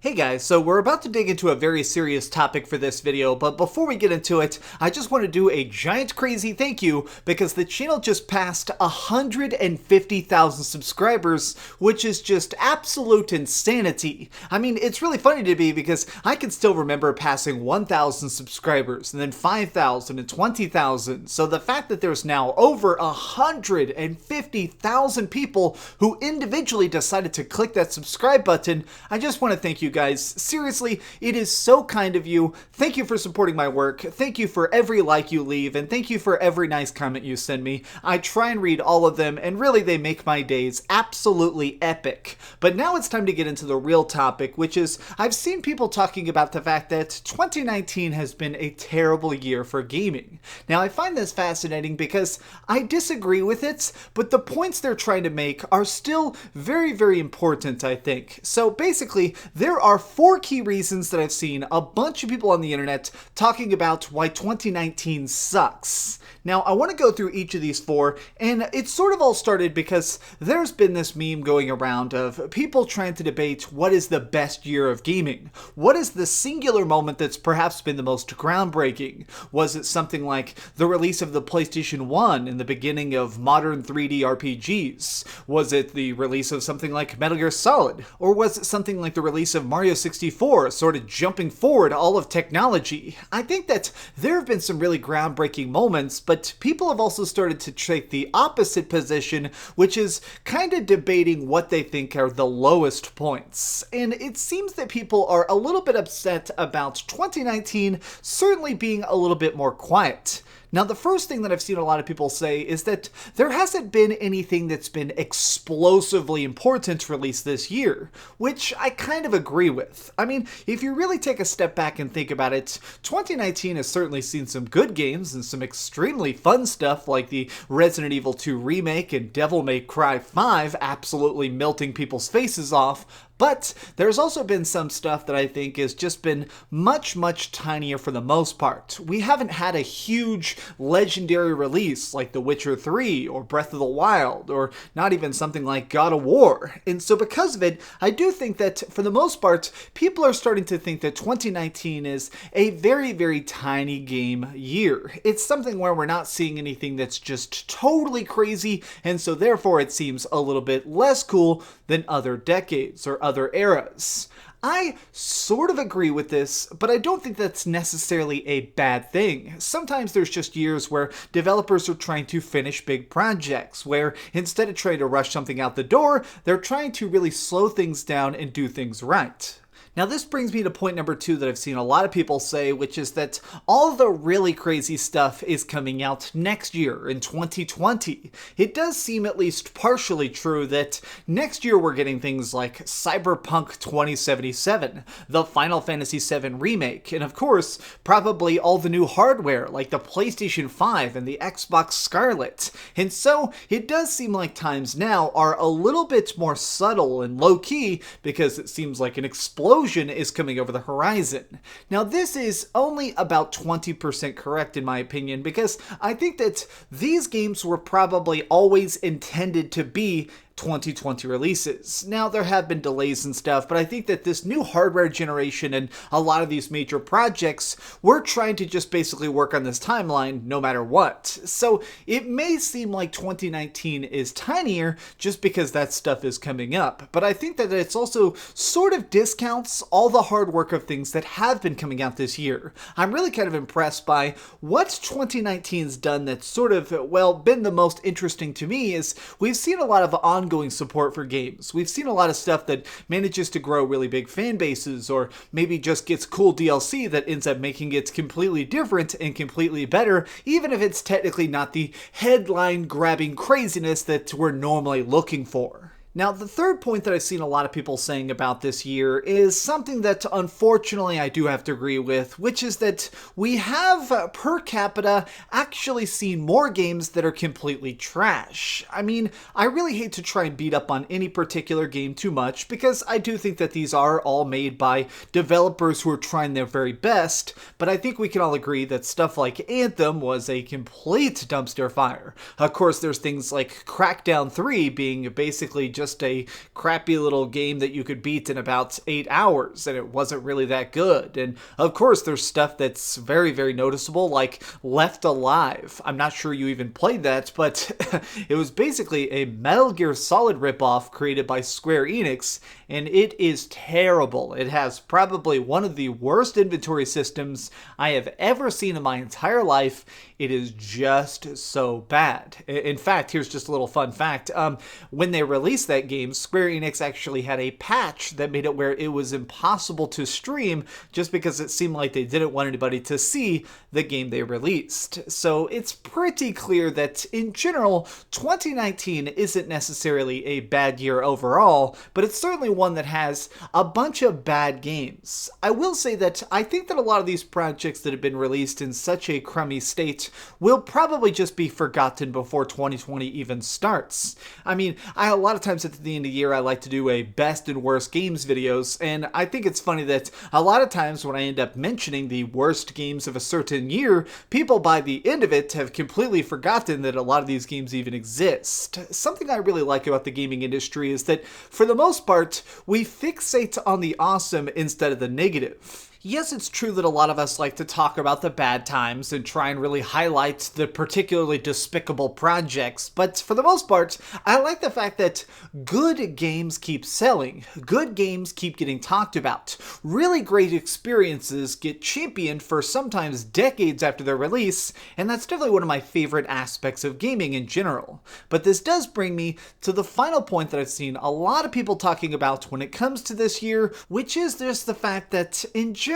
Hey guys, so we're about to dig into a very serious topic for this video, but before we get into it, I just want to do a giant crazy thank you because the channel just passed 150,000 subscribers, which is just absolute insanity. I mean, it's really funny to me because I can still remember passing 1,000 subscribers and then 5,000 and 20,000, so the fact that there's now over 150,000 people who individually decided to click that subscribe button, I just want to thank you guys. Seriously, it is so kind of you. Thank you for supporting my work. Thank you for every like you leave, and thank you for every nice comment you send me. I try and read all of them, and really they make my days absolutely epic. But now it's time to get into the real topic, which is I've seen people talking about the fact that 2019 has been a terrible year for gaming. Now I find this fascinating because I disagree with it, but the points they're trying to make are still very, very important, I think. So basically, there are 4 key reasons that I've seen a bunch of people on the internet talking about why 2019 sucks. Now, I want to go through each of these 4, and it sort of all started because there's been this meme going around of people trying to debate what is the best year of gaming. What is the singular moment that's perhaps been the most groundbreaking? Was it something like the release of the PlayStation 1 and the beginning of modern 3D RPGs? Was it the release of something like Metal Gear Solid? Or was it something like the release of Mario 64, sort of jumping forward all of technology? I think that there have been some really groundbreaking moments, but people have also started to take the opposite position, which is kind of debating what they think are the lowest points. And it seems that people are a little bit upset about 2019 certainly being a little bit more quiet. Now, the first thing that I've seen a lot of people say is that there hasn't been anything that's been explosively important released this year, which I kind of agree with. I mean, if you really take a step back and think about it, 2019 has certainly seen some good games and some extremely fun stuff like the Resident Evil 2 remake and Devil May Cry 5 absolutely melting people's faces off. But there's also been some stuff that I think has just been much, much tinier for the most part. We haven't had a huge legendary release like The Witcher 3 or Breath of the Wild or not even something like God of War. And so because of it, I do think that for the most part, people are starting to think that 2019 is a very, very tiny game year. It's something where we're not seeing anything that's just totally crazy, and so therefore it seems a little bit less cool than other decades or other eras. I sort of agree with this, but I don't think that's necessarily a bad thing. Sometimes there's just years where developers are trying to finish big projects, where instead of trying to rush something out the door, they're trying to really slow things down and do things right. Now this brings me to point number 2 that I've seen a lot of people say, which is that all the really crazy stuff is coming out next year in 2020. It does seem at least partially true that next year we're getting things like Cyberpunk 2077, the Final Fantasy VII Remake, and of course, probably all the new hardware like the PlayStation 5 and the Xbox Scarlet. And so it does seem like times now are a little bit more subtle and low-key because it seems like an explosion is coming over the horizon. Now this is only about 20% correct in my opinion because I think that these games were probably always intended to be 2020 releases. Now, there have been delays and stuff, but I think that this new hardware generation and a lot of these major projects, we're trying to just basically work on this timeline no matter what. So it may seem like 2019 is tinier just because that stuff is coming up, but I think that it's also sort of discounts all the hard work of things that have been coming out this year. I'm really kind of impressed by what 2019's done that's sort of, well, been the most interesting to me is we've seen a lot of ongoing support for games. We've seen a lot of stuff that manages to grow really big fan bases or maybe just gets cool DLC that ends up making it completely different and completely better, even if it's technically not the headline-grabbing craziness that we're normally looking for. Now, the third point that I've seen a lot of people saying about this year is something that unfortunately I do have to agree with, which is that we have per capita actually seen more games that are completely trash. I mean, I really hate to try and beat up on any particular game too much because I do think that these are all made by developers who are trying their very best, but I think we can all agree that stuff like Anthem was a complete dumpster fire. Of course, there's things like Crackdown 3 being basically just just a crappy little game that you could beat in about 8 hours, and it wasn't really that good. And of course, there's stuff that's very, very noticeable, like Left Alive. I'm not sure you even played that, but it was basically a Metal Gear Solid ripoff created by Square Enix, and it is terrible. It has probably one of the worst inventory systems I have ever seen in my entire life. It is just so bad. In fact, here's just a little fun fact. When they released that game, Square Enix actually had a patch that made it where it was impossible to stream just because it seemed like they didn't want anybody to see the game they released. So it's pretty clear that in general, 2019 isn't necessarily a bad year overall, but it's certainly one that has a bunch of bad games. I will say that I think that a lot of these projects that have been released in such a crummy state will probably just be forgotten before 2020 even starts. I mean, a lot of times at the end of the year, I like to do a best and worst games videos, and I think it's funny that a lot of times when I end up mentioning the worst games of a certain year, people by the end of it have completely forgotten that a lot of these games even exist. Something I really like about the gaming industry is that, for the most part, we fixate on the awesome instead of the negative. Yes, it's true that a lot of us like to talk about the bad times and try and really highlight the particularly despicable projects, but for the most part, I like the fact that good games keep selling, good games keep getting talked about, really great experiences get championed for sometimes decades after their release, and that's definitely one of my favorite aspects of gaming in general. But this does bring me to the final point that I've seen a lot of people talking about when it comes to this year, which is just the fact that in general,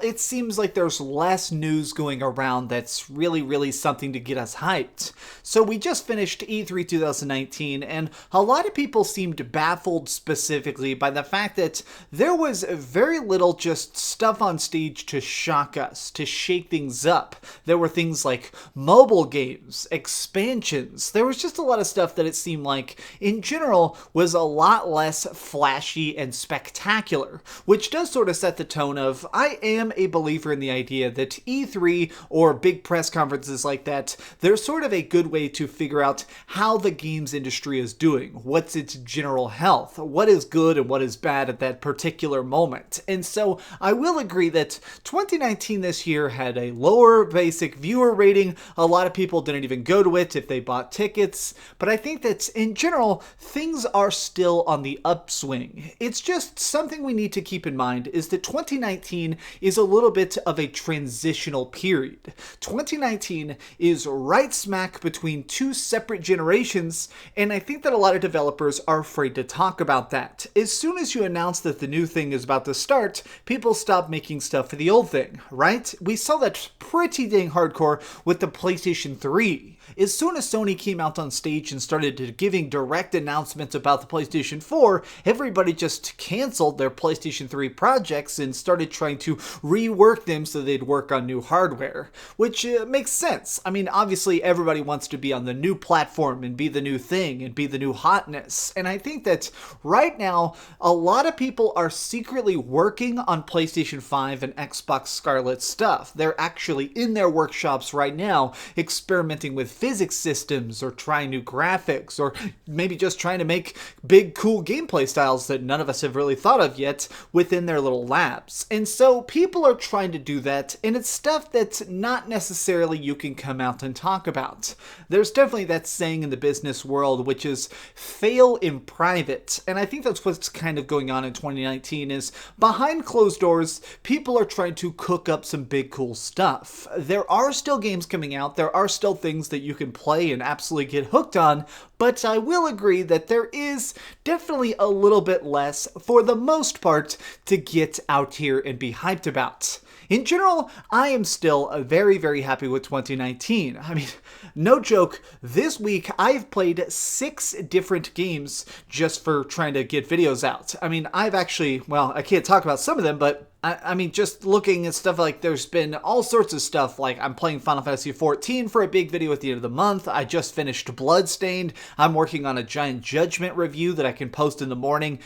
it seems like there's less news going around that's really something to get us hyped. So we just finished E3 2019, and a lot of people seemed baffled specifically by the fact that there was very little just stuff on stage to shock us, to shake things up. There were things like mobile games, expansions. There was just a lot of stuff that it seemed like, in general, was a lot less flashy and spectacular, which does sort of set the tone of, I am a believer in the idea that E3 or big press conferences like that, they're sort of a good way to figure out how the games industry is doing, what's its general health, what is good and what is bad at that particular moment. And so I will agree that 2019 this year had a lower basic viewer rating. A lot of people didn't even go to it if they bought tickets, but I think that in general, things are still on the upswing. It's just something we need to keep in mind is that 2019 is a little bit of a transitional period. 2019 is right smack between two separate generations, and I think that a lot of developers are afraid to talk about that. As soon as you announce that the new thing is about to start, people stop making stuff for the old thing, right? We saw that pretty dang hardcore with the PlayStation 3. As soon as Sony came out on stage and started giving direct announcements about the PlayStation 4, everybody just canceled their PlayStation 3 projects and started trying to rework them so they'd work on new hardware, which makes sense. I mean, obviously everybody wants to be on the new platform and be the new thing and be the new hotness, and I think that right now a lot of people are secretly working on PlayStation 5 and Xbox Scarlet stuff. They're actually in their workshops right now experimenting with physics systems or trying new graphics or maybe just trying to make big cool gameplay styles that none of us have really thought of yet within their little labs. And so people are trying to do that, and it's stuff that's not necessarily you can come out and talk about. There's definitely that saying in the business world, which is fail in private, and I think that's what's kind of going on in 2019 is behind closed doors, people are trying to cook up some big cool stuff. There are still games coming out, there are still things that you can play and absolutely get hooked on, but I will agree that there is definitely a little bit less, for the most part, to get out here and be hyped about. In general, I am still very happy with 2019. I mean, no joke, this week I've played 6 different games just for trying to get videos out. I mean, I've actually, well, I can't talk about some of them, but I mean, just looking at stuff like there's been all sorts of stuff, like I'm playing Final Fantasy XIV for a big video at the end of the month. I just finished Bloodstained. I'm working on a Giant Judgment review that I can post in the morning.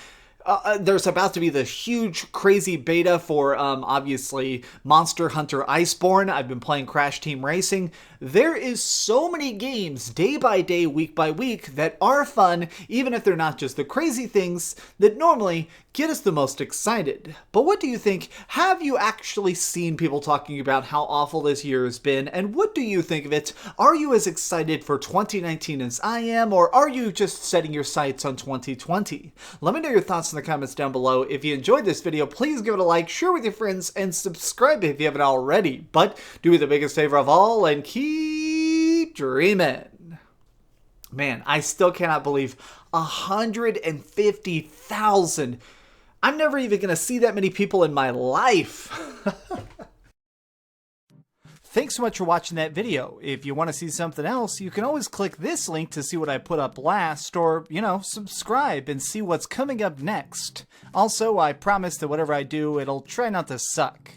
There's about to be the huge, crazy beta for, obviously, Monster Hunter Iceborne. I've been playing Crash Team Racing. There is so many games, day by day, week by week, that are fun, even if they're not just the crazy things that normally get us the most excited. But what do you think? Have you actually seen people talking about how awful this year has been? And what do you think of it? Are you as excited for 2019 as I am, or are you just setting your sights on 2020? Let me know your thoughts in the comments down below. If you enjoyed this video, please give it a like, share with your friends, and subscribe if you haven't already. But do me the biggest favor of all and keep dreaming. Man, I still cannot believe 150,000. I'm never even going to see that many people in my life. Thanks so much for watching that video. If you want to see something else, you can always click this link to see what I put up last, or, subscribe and see what's coming up next. Also, I promise that whatever I do, it'll try not to suck.